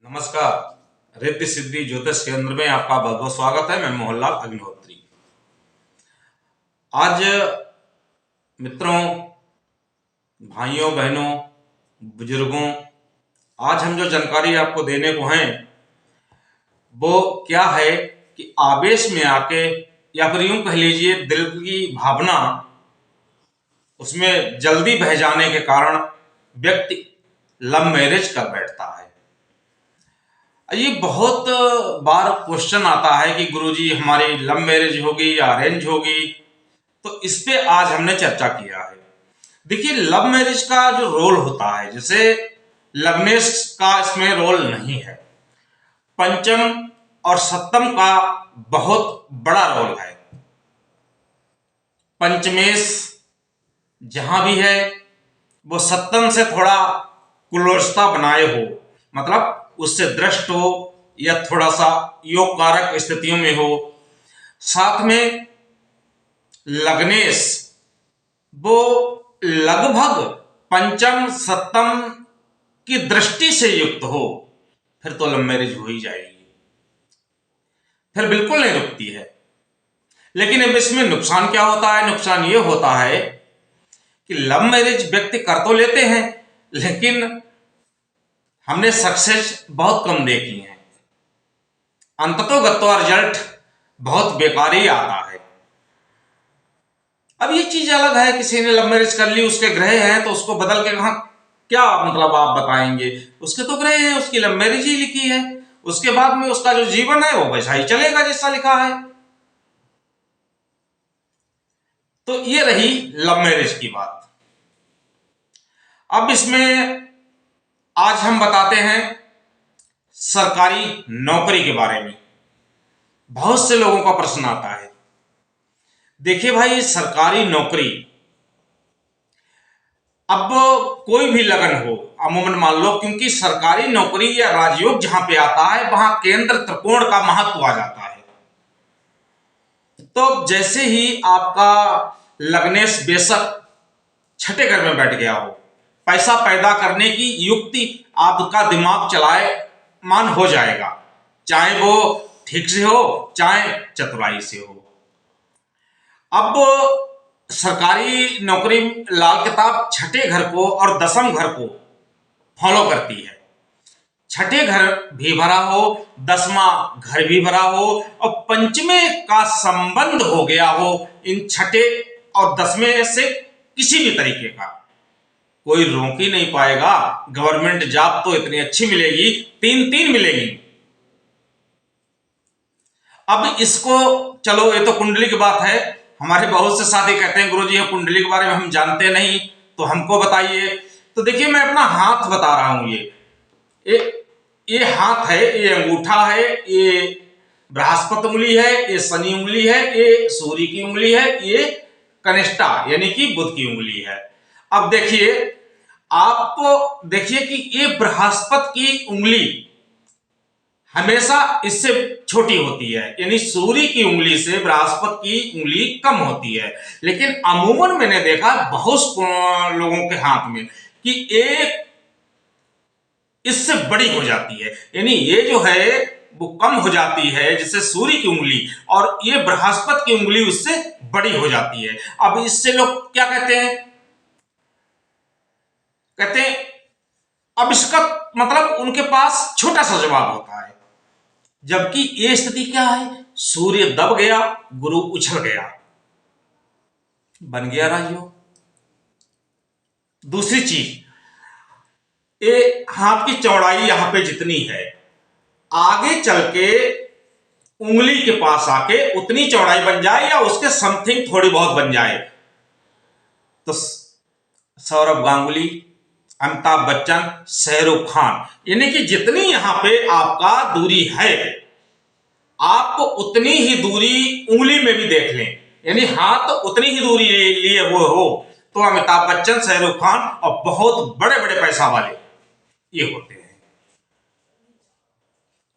नमस्कार। रिद्धि सिद्धि ज्योतिष केंद्र में आपका बहुत बहुत स्वागत है। मैं मोहनलाल अग्निहोत्री। आज मित्रों, भाइयों, बहनों, बुजुर्गों, आज हम जो जानकारी आपको देने को हैं वो क्या है कि आवेश में आके या फिर यूं कह लीजिए दिल की भावना उसमें जल्दी बह जाने के कारण व्यक्ति लव मैरिज कर बैठता है। ये बहुत बार क्वेश्चन आता है कि गुरुजी हमारी लव मैरिज होगी या अरेंज होगी, तो इस पे आज हमने चर्चा किया है। देखिए, लव मैरिज का जो रोल होता है, जैसे लवनेस का इसमें रोल नहीं है, पंचम और सप्तम का बहुत बड़ा रोल है। पंचमेश जहां भी है वो सप्तम से थोड़ा कुलोचता बनाए हो, मतलब उससे दृष्ट हो या थोड़ा सा योग कारक स्थितियों में हो। साथ में लग्नेश वो लगभग पंचम सप्तम की दृष्टि से युक्त हो, फिर तो लव मैरिज हो ही जाएगी, फिर बिल्कुल नहीं रुकती है। लेकिन अब इसमें नुकसान क्या होता है? नुकसान ये होता है कि लव मैरिज व्यक्ति कर तो लेते हैं, लेकिन हमने सक्सेस बहुत कम देखी है। अंततोगत्वा रिजल्ट बहुत बेकार ही आता है। अब ये चीज अलग है, किसी ने लव मैरिज कर ली, उसके ग्रह हैं तो उसको बदल के कहा क्या मतलब आप बताएंगे? उसके तो ग्रह हैं, उसकी लव मैरिज ही लिखी है, उसके बाद में उसका जो जीवन है वो वैसा ही चलेगा जैसा लिखा है। तो ये रही लव मैरिज की बात। अब इसमें आज हम बताते हैं सरकारी नौकरी के बारे में। बहुत से लोगों का प्रश्न आता है। देखिए भाई, सरकारी नौकरी, अब कोई भी लगन हो, अमूमन मान लो, क्योंकि सरकारी नौकरी या राजयोग जहां पे आता है वहां केंद्र त्रिकोण का महत्व आ जाता है। तो जैसे ही आपका लग्नेश बेशक छठे घर में बैठ गया हो, पैसा पैदा करने की युक्ति आपका दिमाग चलाए मान हो जाएगा, चाहे वो ठीक से हो चाहे चतुराई से हो। अब सरकारी नौकरी लाल किताब छठे घर को और दसम घर को फॉलो करती है। छठे घर भी भरा हो, दसवां घर भी भरा हो और पंचमे का संबंध हो गया हो इन छठे और दसवें से किसी भी तरीके का, कोई रोक ही नहीं पाएगा। गवर्नमेंट जॉब तो इतनी अच्छी मिलेगी, तीन मिलेगी। अब इसको चलो, ये तो कुंडली की बात है। हमारे बहुत से साथी कहते हैं गुरुजी ये कुंडली के बारे में हम जानते नहीं, तो हमको बताइए। तो देखिए, मैं अपना हाथ बता रहा हूं। ये हाथ है, ये अंगूठा है, ये बृहस्पति उंगली है, ये शनि उंगली है, ये सूर्य की उंगली है, ये कनिष्ठा यानी कि बुध की उंगली है। अब देखिए, आपको देखिए कि ये बृहस्पति की उंगली हमेशा इससे छोटी होती है, यानी सूर्य की उंगली से बृहस्पति की उंगली कम होती है। लेकिन अमूमन मैंने देखा बहुत लोगों के हाथ में कि एक इससे बड़ी हो जाती है, यानी ये जो है वो कम हो जाती है जैसे सूर्य की उंगली, और ये बृहस्पति की उंगली उससे बड़ी हो जाती है। अब इससे लोग क्या कहते हैं? अब इसका मतलब उनके पास छोटा सा जवाब होता है, जबकि ये स्थिति क्या है? सूर्य दब गया, गुरु उछल गया, बन गया राजयोग। दूसरी चीज, ये हाथ की चौड़ाई यहां पे जितनी है, आगे चल के उंगली के पास आके उतनी चौड़ाई बन जाए या उसके समथिंग थोड़ी बहुत बन जाए, तो सौरभ गांगुली, अमिताभ बच्चन, शाहरुख खान, यानी कि जितनी यहां पे आपका दूरी है, आपको उतनी ही दूरी उंगली में भी देख लें, यानी हाथ उतनी ही दूरी लिए हुए हो, तो अमिताभ बच्चन, शाहरुख खान और बहुत बड़े बड़े पैसा वाले ये होते हैं।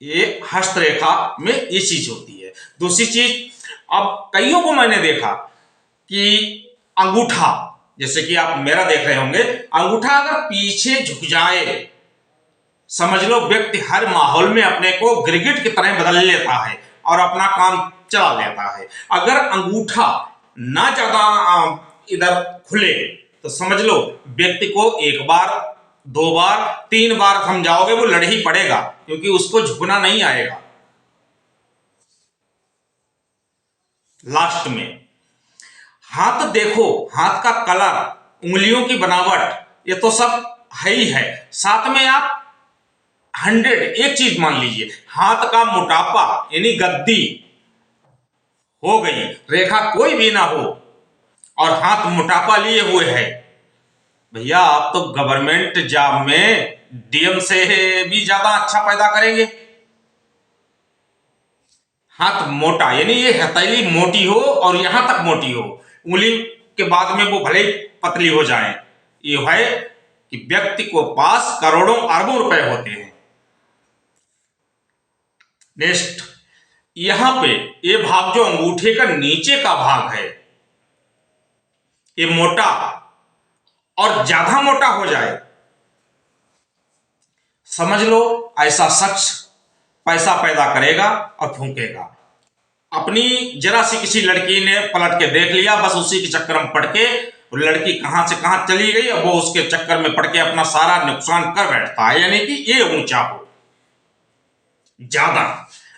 ये हस्तरेखा में ये चीज होती है। दूसरी चीज, अब कईयों को मैंने देखा कि अंगूठा, जैसे कि आप मेरा देख रहे होंगे, अंगूठा अगर पीछे झुक जाए समझ लो व्यक्ति हर माहौल में अपने को गिरगिट की तरह बदल लेता है और अपना काम चला लेता है। अगर अंगूठा ना ज्यादा इधर खुले तो समझ लो व्यक्ति को एक बार, दो बार, तीन बार समझाओगे वो लड़ ही पड़ेगा, क्योंकि उसको झुकना नहीं आएगा। लास्ट में हाथ देखो, हाथ का कलर, उंगलियों की बनावट, ये तो सब है ही है। साथ में आप 100 एक चीज मान लीजिए, हाथ का मोटापा यानी गद्दी हो गई, रेखा कोई भी ना हो और हाथ मोटापा लिए हुए है, भैया आप तो गवर्नमेंट जॉब में डीएम से भी ज्यादा अच्छा पैदा करेंगे। हाथ मोटा यानी ये हथेली मोटी हो और यहां तक मोटी हो, उंगली के बाद में वो भले ही पतली हो जाए, ये है कि व्यक्ति को पास करोड़ों अरबों रुपए होते हैं। नेक्स्ट, यहां पे ये भाग जो अंगूठे का नीचे का भाग है, ये मोटा और ज्यादा मोटा हो जाए, समझ लो ऐसा शख्स पैसा पैदा करेगा और फूंकेगा। अपनी जरा सी किसी लड़की ने पलट के देख लिया, बस उसी के चक्कर में पड़ के वो लड़की कहां से कहां चली गई, अब वो उसके चक्कर में पड़ के अपना सारा नुकसान कर बैठता है। यानी कि ये ऊंचा हो ज्यादा,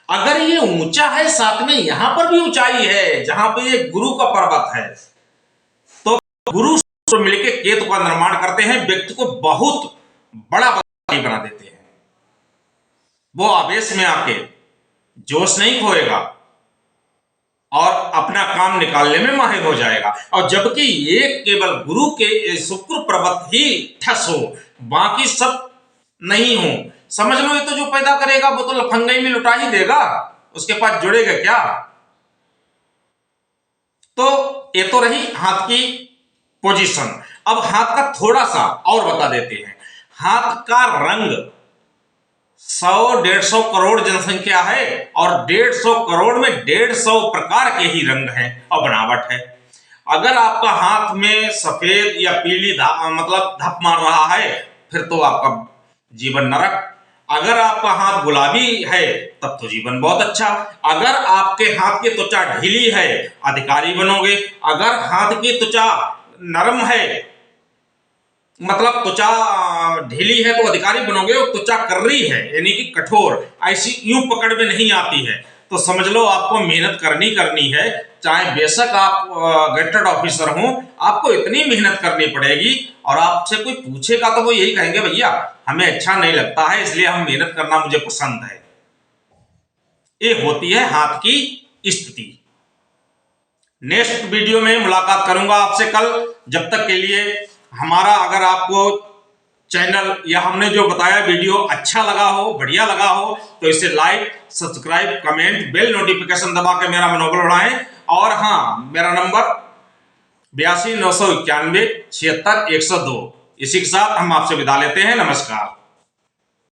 अगर ये ऊंचा है साथ में यहां पर भी ऊंचाई है जहां पे ये गुरु का पर्वत है, तो गुरु से मिलके केतु का निर्माण करते हैं, व्यक्ति को बहुत बड़ा बना देते हैं। वो आवेश में आके जोश नहीं खोएगा और अपना काम निकालने में माहिर हो जाएगा। और जबकि ये केवल गुरु के शुक्र पर्वत ही ठस हो, बाकी सब नहीं हो, समझ लो ये तो जो पैदा करेगा वो तो लफंगाई में लुटा ही देगा, उसके पास जुड़ेगा क्या। तो ये तो रही हाथ की पोजीशन। अब हाथ का थोड़ा सा और बता देते हैं। हाथ का रंग 100-150 करोड़ जनसंख्या है और 150 करोड़ में 150 प्रकार के ही रंग हैं और बनावट है। अगर आपका हाथ में सफेद या पीली मतलब धप मार रहा है, फिर तो आपका जीवन नरक। अगर आपका हाथ गुलाबी है तब तो जीवन बहुत अच्छा। अगर आपके हाथ की त्वचा ढीली है, अधिकारी बनोगे। अगर हाथ की त्वचा नरम है, मतलब त्वचा ढीली है तो अधिकारी बनोगे, और त्वचा कर्री है यानी कि कठोर, ऐसी यूं पकड़ में नहीं आती है, तो समझ लो आपको मेहनत करनी है। चाहे बेशक आप गेजेटेड ऑफिसर हो, आपको इतनी मेहनत करनी पड़ेगी। और आपसे कोई पूछेगा तो वो यही कहेंगे भैया हमें अच्छा नहीं लगता है, इसलिए हम मेहनत करना मुझे पसंद है। ये होती है हाथ की स्थिति। नेक्स्ट वीडियो में मुलाकात करूंगा आपसे कल। जब तक के लिए हमारा, अगर आपको चैनल या हमने जो बताया वीडियो अच्छा लगा हो, बढ़िया लगा हो, तो इसे like, subscribe, comment, bell notification दबा के मेरा मनोबल बढ़ाएं। और हाँ, मेरा नंबर 82 991 76 102। इसी के साथ हम आपसे विदा लेते हैं। नमस्कार।